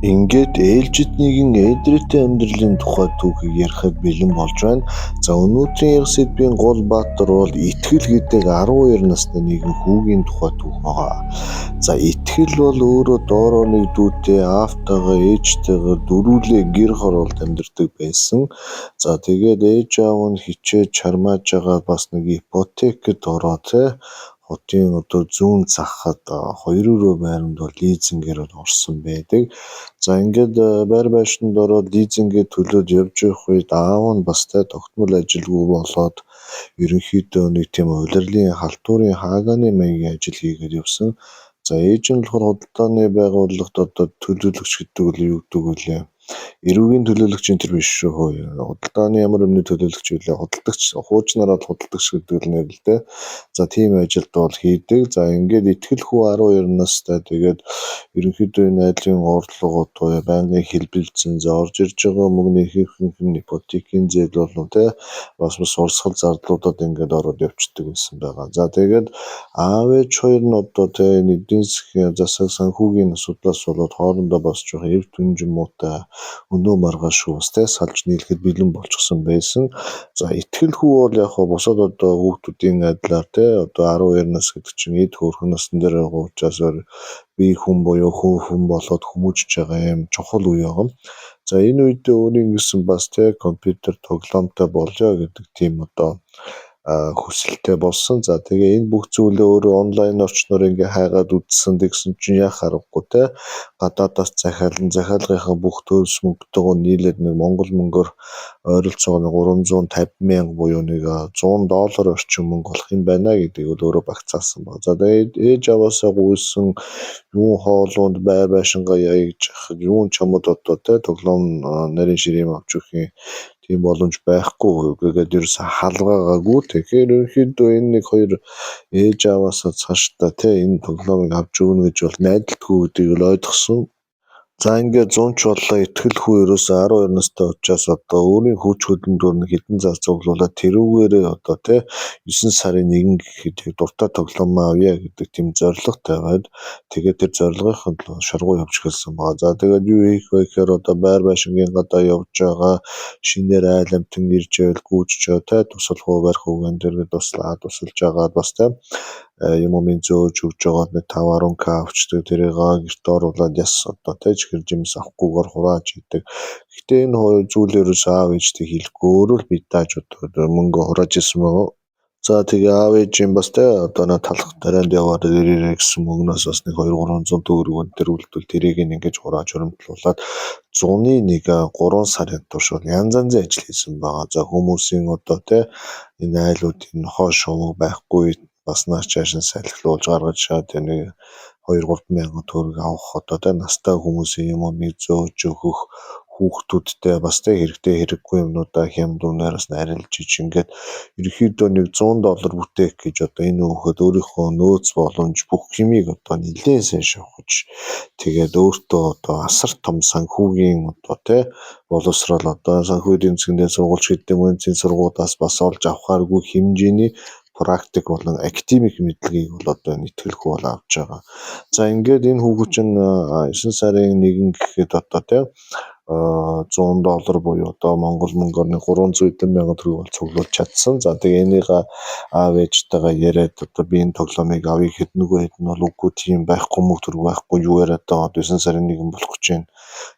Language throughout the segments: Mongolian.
Ингээд ээлжид нэгэн ээдрээтэй амьдралын тухай түүхийг ярихад бэлэн болж байна. За өнөөдрийн ярих сэдвийн гол баатар бол итгэл гэдэг 12 настай нэгэн хүүгийн тухай түүх байгаа. За итгэл бол өөрөө доороо нэг дүүтэй, аавтайгаа, ээжтэйгээ дөрүүлээ гэр хороолт амьдардаг байсан. За тэгээд ээж аав нь хичээж чармааж байгаа бас нэг ипотекэд ороо хотын зүүн захад 2 байранд бол лизингээр орсон байдаг. За ингээд байр байшинд ороод лизингээ төлөөд явж явах үед аав нь бас тогтмол ажилгүй болоод ерөнхийдөө нэг тийм улирлын халтурын хааганы маягийн ажил хийгээд явсан. За ээж нь болохоор худалдааны байгууллагад төлөөлөгч гэдэг үл юу гэдэг үлээ. Эрүүгийн төлөөлөгч энэ төр биш шүү. Худалдааны ямар өмнө төлөөлөгч үлээ. Худалдагч хуучнараа худалдагч гэдэг л нэр л дээ. За тийм ажилд бол хийдэг. За ингээд итгэл хүү 12 настай тэгээд ерөнхийдөө энэ айдлын орлого байнгын хэлбэлцэн за орж ирж байгаа мөнгөний ихэнх ипотекийн зээл болон бас урсгал зардлуудад ингээд ороод явцдаг байсан байгаа. За тэгээд аав ээж хоёр нь энэ эдийн засаг санхүүгийн асуудлаас болоод хоорондоо бас жоохон эрг түнжин муутай өнөө маргааш бас салж нийлэхэд бэлэн болчихсон байсан. За итгэл хүү бол яг бусад хүүхдүүдийн адилаар 12 нас гэдэг чинь эд хөөрхөн насн дээр байгаа учраас бие хүн буюу хүн болоод хүмүүжж байгаа юм чухал үе байгаа. За энэ үед өөрийн гэсэн бас компьютер тоглоомтой болжоо гэдэг тийм хүсэлтэй болсон. За тэгээ энэ бүх зүйлээ өөрөө онлайн орчноор ингээ хайгаад үзсэн гэсэн чинь яах аргагүй гадаадаас захиалгынхаа бүх төлс мөнгөтэйгөө нийлээд нэг монгол мөнгөөр ойролцоогоор 350 мянга буюу нэг $100 орчим мөнгө болох юм байна гэдгийг өөрөө багцаасан ба. За тэгээд ээж аваасаа гуйсан юун хоолунд байр байшингаа яягж юун чамд тоглоом нарийн ширээ авч өгөх тийм боломж байхгүй гэдэг ерөөсө халгаагаагүй. Тэгэхээр ерөнхийдөө энэ нэг хоёр ээж аваасаа цаашдаа энэ тоглоомыг авч өгнө гэж бол найдалтгүй гэдгийг л ойлгосон. За ингээд 100 ч боллоо итгэл хүү ерөөсө 12 настай учраас өөрийн хүч хөдөлмөрөөр нэг хэдэн зар цуглуулад тэрүүгээрээ 9 сарын 1 гэхэд дуртай тоглоом авъя гэдэг тийм зорилго тавиад тэгээд тэр зорилгынхын шаргуу явж гэлсэн байгаа. За тэгээд юу хийх вэ гэхээр байр байшингийн гадаа явж байгаа шинээр айл амтан ирж байл гүйж тусал хуу барих үгэн дэргэд туслаад тусалж агаад бас юм зөөж өгж байгаа нэг 5-10k авчдаг тэрийг гэрт оруулаад яс чихэр жимс авахгүйгээр хурааж идэг. Гэтэ энэ хоёр зүйлээрээс аав ээжтэй хэлэхгүй өөрөө л бид тааж мөнгө хурааж исэн байгаа. За тэгээ аав ээж юм бас талах дараанд яваад ирээрээ гэсэн мөнгнөөс бас нэг 200-300 төгрөг өнтер үлдвэл тэрийг ингэж хурааж хуримтлуулаад зуны нэг 3 сарын турш янз янзын ажил хийсэн байгаа. За хүмүүсийн энэ айлуудын нохоо шувуу байхгүй бас нааш чааш салхилуулж гаргаж шаад нэг 2-3 мянган төгрөг авах настай хүмүүсийн юм зөөж өгөх хүүхдүүдтэй бас хэрэгтэй хэрэггүй юмнуудаа хямд унаараас арилж ингээд ерөнхийдөө нэг $100 бүтээх гэж энэ хүүхэд өөрийнхөө нөөц боломж бүх юмыг нэлээд сайн шавхаж тэгээд өөртөө асар том санхүүгийн боловсрол санхүү эдийн засгийн сургууль гэдэг мөнцийн сургуулиас бас олж авахааргүй хэмжээний практик болон академик мэдлэгийг бол итгэл хүү бол авч байгаа. За ингээд энэ хүүхэд чинь 9 сарын 1 гэхэд $100 буюу монгол мөнгөөр 300 мянган төгрөг бол цуглуулж чадсан. За тэгээ энийг аав ээжтэйгээ яриад би энэ тоглоомыг авъя гэхэд нөгөө хэд нь бол үгүй тийм байхгүй мөнгө төгрөг байхгүй юу яриад байгаа 9 сарын 1 болох гэж байна.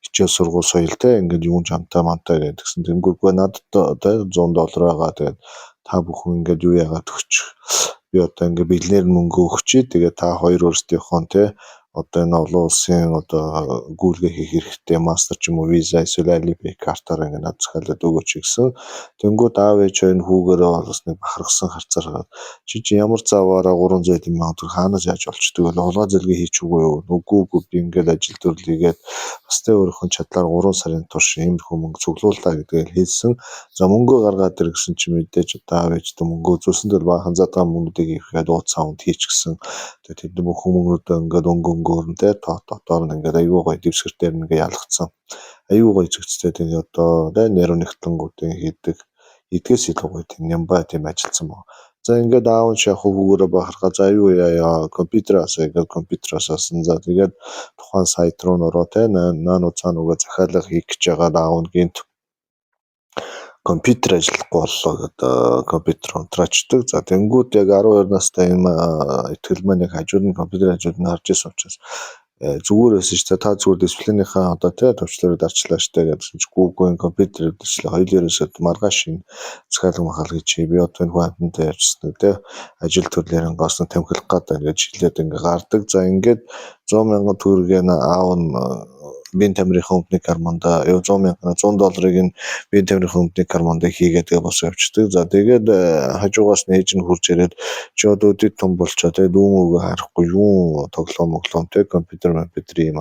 Хичээл сургууль соёл ингээд юун чамтай мантай гэдгсэн. Тэнгүүргүй надад $100 байгаа. Тэгээд та бүхэн ингээд юу яагаад өгч би ингээд бэлнээр мөнгө өгчий. Тэгээд та хоёр өөрсдийнхөө энэ олон улсын гүйлгээ хийх хэрэгтэй мастер ч юм уу виза эсвэл алипay картаар ингээд над захиалаад өгөөч гэсэн. Тэнгүүд аав ээж хоёр хүүгээрээ бас нэг бахархсан харцаар чи ямар заваараа 300 мянган төгрөг хаанаас яаж олчдөг вэ? Улгаа зэрэг хийчихгүй юу? Үгүй би ингээд ажил төрлийгээд бас өөрийнхөө чадлаар 3 сарын турш иймэрхүү мөнгө цуглууллаа гэдгийг хэлсэн. За мөнгөө гаргаад ир гэсэн чи мэдээж аав ээжтэй мөнгө үзүүлсэн дээр баахан задгаа мөнгөдийг ихэд ууц саунд хийчихсэн. Тэгээд тэд бүх хүмүүстээ ингээд өнгөөрөнтэй дотоор нь ингээд аюу гой дэвсгэр дээр ингээд ялгцсан. Аюу гой зэгцтэй тэгээд нэрөө нэгтлэнгүүдийн хийдгээс илүү гоё тийм нямбай тийм ажилтсан баг. За ингээд аав нь яг хүүгээрээ бахархаа за юу яа компьютераас ингээд компьютераас асан за тэгээд тухайн сайт руу нөрөө те наануу цаануугаа захиалга хийх гэж байгаа аав нь гинт компьютер ажиллахгүй боллоо гэдэг компьютер унтраачдаг. За тэнгууд яг 12 настай юм ихтгэл маань яг хажууд нь компьютер хажууд нь харж ирсэн учраас зүгээр байсан ч та зүгээр дисциплинийхаа одоо тий төвчлөрөд арчлаа штэ гэсэн чи Google компьютер дэвчлээ хоёулээрээс маргааш энэ захиалга махалгыг чи би одоо энэ хүн амтантай ярьсан тий ажил төрлөөр госноо тамхилах гэдэг ингээд шилээд ингээд гардаг. За ингээд 100,000 төгрөгийн аав нь бие тамирын өмдний карманда $100,000 нь бие тамирын өмдний карманда хийгээд тэгээ бос явчихдаг. За тэгээд хажуугаас нээж нь хурж ирээд чи одоо өдөд том болчоо тэгээ дүүн өгөө харахгүй юу тоглоом те компьютер юм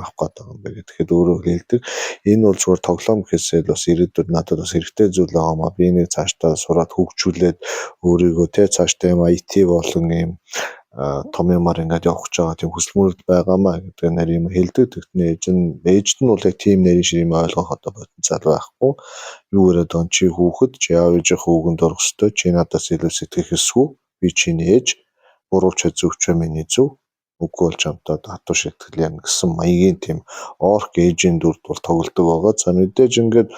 авах гээд байгаа юм бэ гэхэд өөрөө хэлдэг. Энэ бол зүгээр тоглоом гэхээсээ л бас ирээдүйд надад бас хэрэгтэй зүйл байгаа маа. Би энийг цаашдаа сураад хөгжүүлээд өөрийгөө те цаашдаа юм IT болон юм том юмар ингээд явах гэж байгаа тийм хүсэл мөрөд байгаамаа гэдэг нарийн юм хэлдэг. Тэгтний ээжд нь бол яг тийм нарийн шиг юм ойлгох одоо потенциал байхгүй. Юу яриад он чи хүүхэд чи аав ээжийн хүүгэнд орох ёстой. Чи надаас илүү сэтгэх ёсгүй. Би чиний ээж бурууч зөвч миний зөв үгүй болж амтаад хатуу шигтгэл ярина гэсэн маягийн тийм орк ээжийн дүрд бол тоглодог байгаа. За мэдээж ингээд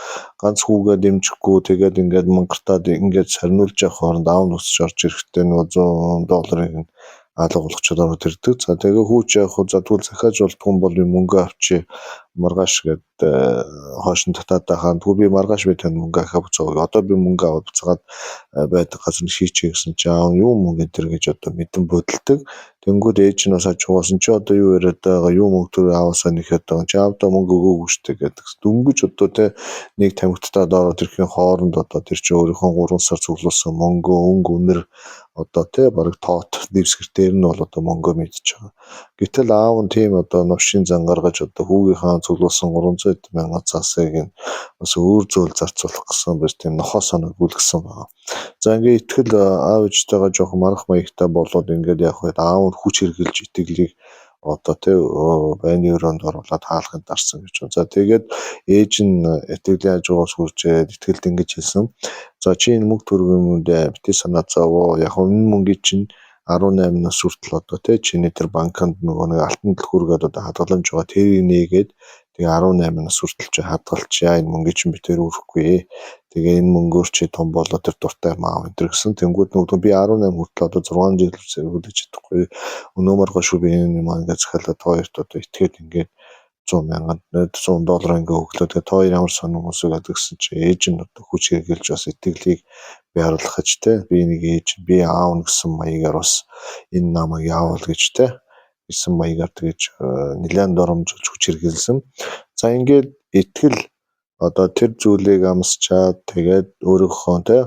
ганц хүүгээ дэмжихгүй тэгээд ингээд мангартаад ингээд сарниулж явах хооронд аав нусч орж ирэхдээ нөгөө $100 алга болгочод ороод ирдэг. За тэгээ хүүч явах за тэгвэл захиаж болтгүй бол мөнгө авчи маргааш гээд хоош нь татаад хаан тэгвэл би маргааш би танд мөнгө ахаа буцааг. Одоо би мөнгө аваад буцаагаад байдаг газар нь шийчээ гэсэн чи аав юу мөнгө энэ төр гэж одоо мэдэн бодолдог. Тэнгүүд ээж нь бас хажуугаас чи одоо юу яриад байгаа юу мөнгө төр аавасаа нэхэд байгаа чи аавдаа мөнгө өгөөгүй штэ гэдэг. Дөнгөж одоо те нэг тамхитаад ороод ирэхийн хооронд одоо тэр чи өөрийнхөө 3 сар цуглуулсан мөнгө өнгө үнэр одоо те бараг тоот дэвсгэр нь бол одоо мөнгө мэдчихэж байгаа. Гэтэл аав нь тийм одоо новшийн зан гаргаж одоо хүүгийнхаа цуглуулсан 300,000 цаасыг нь бас өөр зүйл зарцуулах гэсэн биш тийм нохоо санааг үлгсэн байгаа. За ингээд итгэл аав ээжтэйгээ жоохон марах маягтай болоод ингээд яг хаад аав нь хүч хэрглэж итгэлийг одоо тий байны өрөөнд оруулаад хаалханд дарсан гэж байна. За тэгээд ээж нь итгэлийн хажуугаас хүрчээд итгэлд ингэж хэлсэн. За чи энэ мөнгө төргөмөндөө бити санаа зовоо. Яг энэ мөнгөийг чинь 18 нас хүртэл одоо тий чиний тэр банкнд нөгөө нэг алтан дэлгүүргээд одоо хадгаламж байгаа тэрийг нээгээд тэгээ 18 нас хүртэл чи хадгалчаа энэ мөнгөийг чинь битээр өрөхгүй. Тэгээ энэ мөнгөөр чи том болоод тэр дуртай юм аав энэ гэсэн тэнгууд нөгөө би 18 хүртэл одоо 6 жил зэрэгүүлж чадахгүй. Өнөө маргаа шүү би энэ юм ингээд захиалаад хоёрт одоо итгээд ингээд $100,000 ингээ өглөө тэгээ тоо ямар сонин хүмүүс гэдэг гэсэн чи ээж нь одоо хүч хэрглэж бас итгэлийг байрлах гэж те би нэг ээж би аав гэсэн маягаар бас энэ намайг яавал гэж те гэсэн маягаар тэгэж нэлээд доромжилж хүч хэрглэсэн. За ингээд итгэл одоо тэр зүйлийг амсчаад тэгээд өөрийнхөө те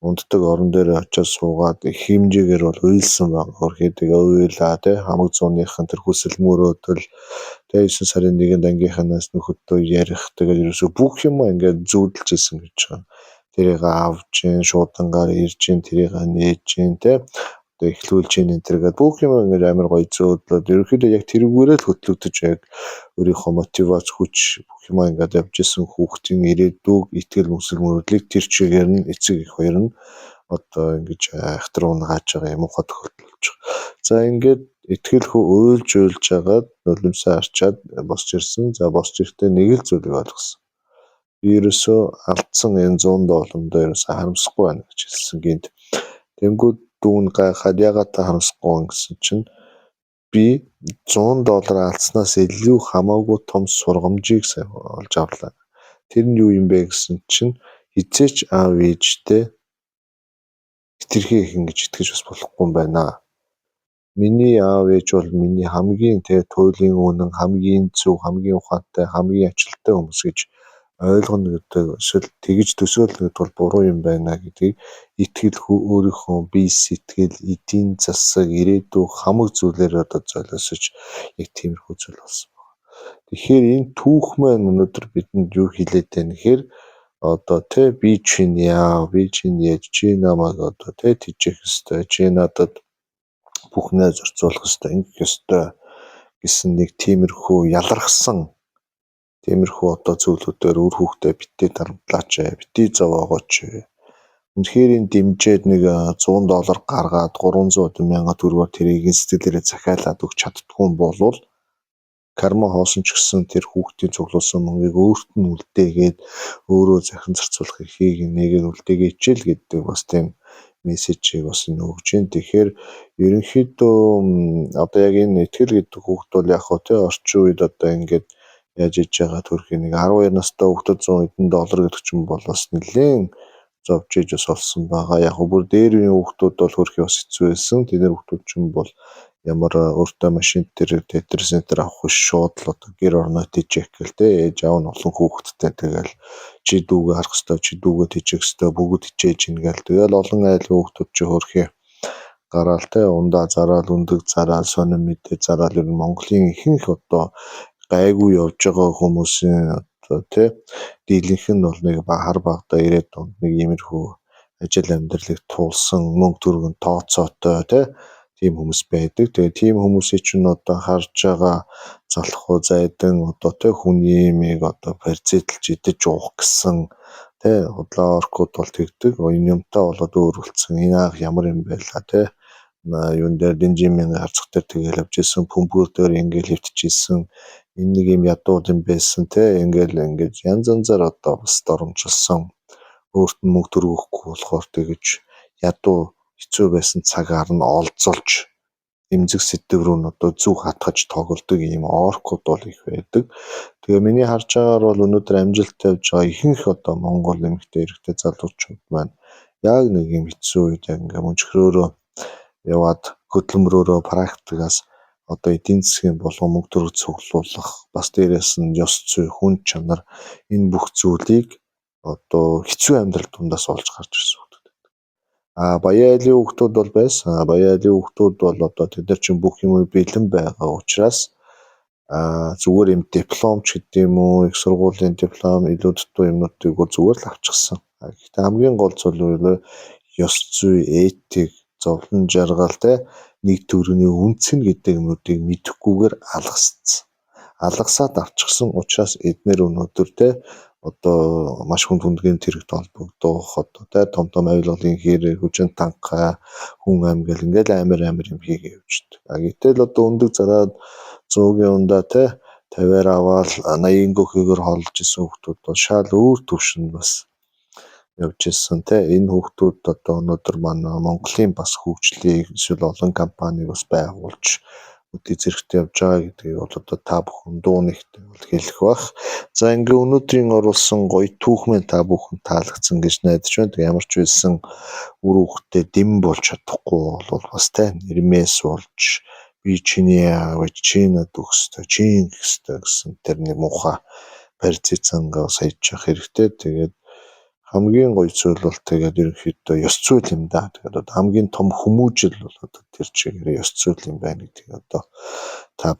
унддаг орон дээр очиж суугаад их хэмжээгээр бол уйлсан байгаа. Хөрхий тэгээ уйлаа те хамаг зууныхын тэр хүсэл мөрөөдөл тэгээ 9 сарын 1-нд ангийнханаас нөхөдөө ярих тэгээд ерөөсө бүх юм ингээд зүүдэлж исэн гэж байна. Тэрийг авч гин шуудангаар ирж гин тэрийг нээж гин те одоо эхлүүлж гин энэ төргээд бүх юм ингээд амар гоё зөөдлөд ерөөхдөө яг тэрүүгээрээ л хөтлөгдөж яг өөрийнхөө мотивац хүч бүх юм ингээд явж исэн хүүхдийн ирээдүг итгэл хүсэл мөрөөдлийг тэр чигээр нь эцэг их хоёр нь одоо ингэж ахтар унгааж байгаа юм ухаа тохиолдол болж байгаа. За ингээд итгэл уйлж жагаад нулимсаа арчаад босч ирсэн. За босч ирэхдээ нэг л зүйлийг ойлгосон. Ерөөсөө алдсан энэ $100 ерөөсөө харамсахгүй байна гэж хэлсэн гинт. Тэнгүүд дүүн гайхаад ягаад та харамсахгүй гэсэн чинь би $100 алдснаас илүү хамаагүй том сургамжийг олж авлаа. Тэр нь юу юм бэ гэсэн чинь хизээч аав ээжтэй хитрхи их ингэж итгэж бас болохгүй юм байна. Миний аав ээж бол миний хамгийн туйлын үнэн, хамгийн зөв, хамгийн ухаантай, хамгийн ачлалтай хүмүүс гэж ойлгоно гэдэг эсвэл тэгж төсөөлөх бол буруу юм байна гэдгийг итгэл өөрийнхөө бие сэтгэл, эдийн засаг, ирээдүй хамаг зүйлээр одоо золиосож яг тиймэрхүү зүйл болсон байна. Тэгэхээр энэ түүх маань өнөөдөр бидэнд юу хэлээд байна гэхээр одоо би чиний аав, би чиний ээж, чи намайг одоо тэжээх ёстой, чи надад бүхнээ зорцуулах ёстой, ингэх ёстой гэсэн нэг тиймэрхүү ялархсан тиймэрхүү одоо зүйлүүдээр үр хүүхдээ битээ дарамтлаач, битээ зовоогооч Үнэхээр энэ дэмжээд нэг $100 гаргаад 300,000 төгрөгөөр тэрийг сэтгэлээрээ захиалаад өгч чаддгүй юм болвол карма хоосон ч гэсэн тэр хүүхдийн цуглуулсан мөнгийг өөрт нь үлдээгээд өөрөө захин зарцуулах эрхийг нээгээд үлдээгээ хичээл гэдэг бас тийм мессежийг бас өгж байна. Тэгэхээр ерөнхийдөө одоо яг энэ итгэл гэдэг хүүхд бол яг хөө тий орчин үед одоо ингээд яаж иж байгаа төрхийн нэг 12 настай хүүхдэд $100 гэдэг чинь бол бас нэлээд зовж иж бас олсон байгаа. Яг бүр дээр үеийн хүүхдүүд бол хөрхий бас хэцүү байсан. Тэдгээр хүүхдүүд чинь бол ямар өөртөө машин дээр тетр центр авах биш шууд л одоо гэр орноо тийжээх гэл те ээж аав нь олон хүүхэдтэй тэгэл чи дүүгээ харах хэвээр чи дүүгээ тийжээх хэвээр бүгд хичээж ин гэл тэгэл олон айлын хүүхдүүд чи хөрхий гараал те ундаа зараал өндөг зараал сонин мэдээ зараал ер нь Монголын ихэнх одоо гайгүй явж байгаа хүмүүсийн одоо те дийлэнх нь бол нэг хар багада ирээд дунд нэг иймэрхүү ажил амьдралыг туулсан мөнгө төгрөг тооцоотой те тийм хүмүүс байдаг. Тэгээ тийм хүмүүсийг чинь одоо харж байгаа залхуу зайдан одоо тэ хүний имийг одоо барьцэдэлж идэж уух гэсэн тэ удлаа оркууд бол тэгдэг. Энэ юмтай болоод өөрөлдсөн. Энэ аах ямар юм байла тэ юун дээр дэнжимийн харцах дээр тэгэл явж исэн пүмбүр дээр ингээл хөвтчихсэн. Энэ нэг юм ядууд юм байсан тэ ингээл ингэж янз янзаар одоо бас доромжилсан. Өөрт нь мөнгө төрөхгүй болохоор тэгэж ядуу хэцүү байсан цагаар нь олзолж эмзэг сэтгэв рүү нь одоо зүг хатгаж тоглодог ийм оркууд бол их байдаг. Тэгээ миний харж байгаагаар бол өнөөдөр амжилттай явж байгаа ихэнх одоо Монгол эмэгтэй эрэгтэй залуучууд маань яг нэг юм хэцүү үед яг ингээм өнчгөрөөрөө яваад хөдөлмөрөөрөө практикаас одоо эдийн засгийн болгон мөнгө төрөг цуглуулах бас дээрээс нь ёс зүй хүн чанар энэ бүх зүйлийг одоо хэцүү амьдрал дундаас олж гарч ирсэн. Баян айлын хүүхдүүд бол байсан. Баян айлын хүүхдүүд бол одоо тэд нар чинь бүх юм бэлэн байгаа учраас зүгээр юм дипломч гэдэг юм уу, их сургуулийн диплом, илүү дутуу юмнуудыг зүгээр л авчихсан. Гэхдээ хамгийн гол зүйл нь ёс зүй, этик, зовлон жаргал те нэг төрөний үнцэн гэдэг юмнуудыг мэдэхгүйгээр алгасцсан. Алгасаад авчихсан учраас эднэр өнөөдөр те одоо маш хүнд хүндгийн тэрэгт холбогдох одоо тэ том авилгалын хэрэг хүчин танхаа хүн амгил ингээл амар юм хийгээ явждаг. Гэтэл одоо өндөг зараад 100-ийн ундаа тэ 50-аар аваад 80 гөхөөр холж исэн хүүхдүүд бол шал өөр төвшөнд бас явж исэн тэ энэ хүүхдүүд одоо өнөөдөр манай Монголын бас хөгжлийг эсвэл олон компанийг бас байгуулж үдий зэрэгтэй явж байгаа гэдгийг бол одоо та бүхэн дуунихтэй бол хэлэх бах. За ингээ өнөөдрийн оруулсан гоё түүхмэн та бүхэн таалагдсан гэж найдаж байна. Тэг ямар ч байсан үр хүүхдээ дэм болж чадахгүй бол бас тэ нэрмээс болж би чиний аав чи надад өгсөй чи ингэстэй гэсэн тэр нэг муухай барьцаангаа саячах хэрэгтэй. Тэгээд хамгийн гоё зүйл бол тэгээд ерөнхийдөө ёс зүйн юм да. Тэгээд хамгийн том хүмүүжил бол одоо тэр чигээр ёс зүйн юм байна гэдгийг одоо та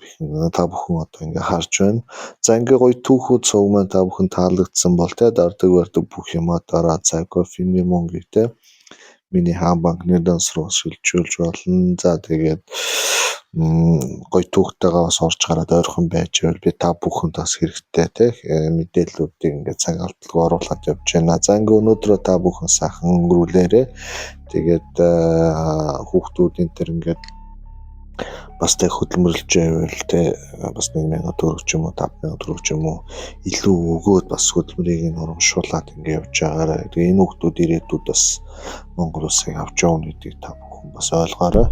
бүхэн одоо ингээ харж байна. За ингээ гоё түүхүүд цуг маань та бүхэн таалагдсан бол те дардаг бардаг бүх юмаа дараа цаг кофений мөнгө те миний хаан банкны данс руу шилжүүлж болно. За тэгээд гоё түүхтэйгээ бас орж гараад ойрхон байж байвал би та бүхэнд бас хэрэгтэй те мэдээллүүдийг ингээ цаг алдалгүй оруулаад явж байна. За ингээ өнөөдрөө та бүхэн сайхан өнгөрүүлээрэ. Тэгээд хүүхдүүдийн тэр ингээд бас тэг хөдөлмөрлж байвал те бас 1,000 төгрөг ч юм уу 5,000 төгрөг ч юм уу илүү өгөөд бас хөдөлмөрийг нь урамшуулад ингээ явж байгаарай. Тэгээ энэ хүүхдүүд ирээдүйд бас Монгол улсыг авч явна гэдгийг та бүхэн бас ойлгоорой.